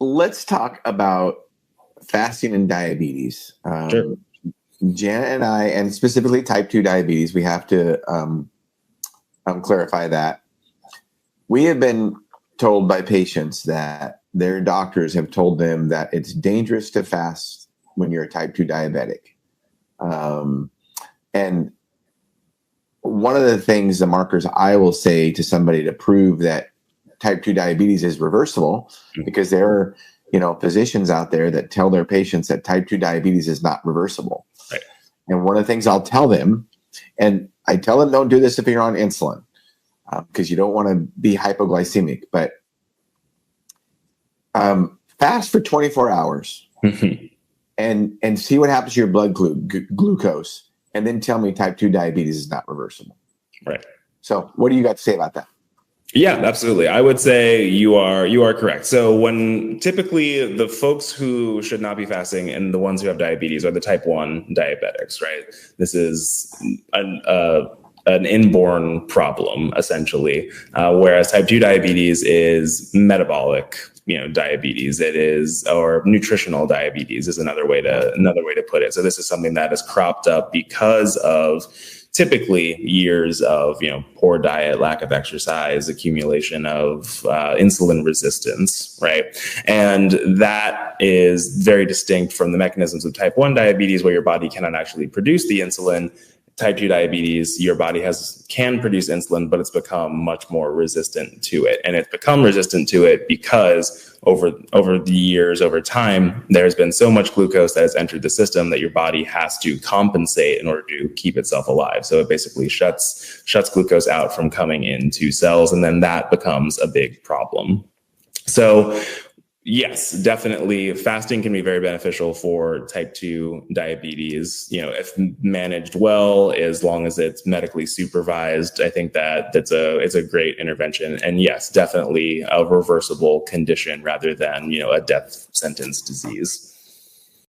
let's talk about fasting and diabetes. Sure. Janet and I, and specifically type 2 diabetes, we have to clarify that. We have been told by patients that their doctors have told them that it's dangerous to fast when you're a type 2 diabetic. And one of the things, the markers I will say to somebody to prove that type 2 diabetes is reversible, because there are, physicians out there that tell their patients that type 2 diabetes is not reversible. Right. And one of the things I'll tell them, and I tell them, don't do this if you're on insulin, because you don't want to be hypoglycemic, but fast for 24 hours and see what happens to your blood glucose, and then tell me type 2 diabetes is not reversible. Right. So what do you got to say about that? Yeah, absolutely. I would say you are correct. So when typically the folks who should not be fasting and the ones who have diabetes are the type 1 diabetics, right? This is an inborn problem, essentially, whereas type 2 diabetes is metabolic, diabetes. It is, or nutritional diabetes is another way to put it. So this is something that has cropped up because of typically years of, poor diet, lack of exercise, accumulation of insulin resistance, right? And that is very distinct from the mechanisms of type 1 diabetes, where your body cannot actually produce the insulin. Type 2 diabetes, your body can produce insulin, but it's become much more resistant to it. And it's become resistant to it because over the years, over time, there's been so much glucose that has entered the system that your body has to compensate in order to keep itself alive. So it basically shuts glucose out from coming into cells, and then that becomes a big problem. So yes, definitely. Fasting can be very beneficial for type 2 diabetes, if managed well, as long as it's medically supervised. I think that it's a great intervention. And yes, definitely a reversible condition rather than, a death sentence disease.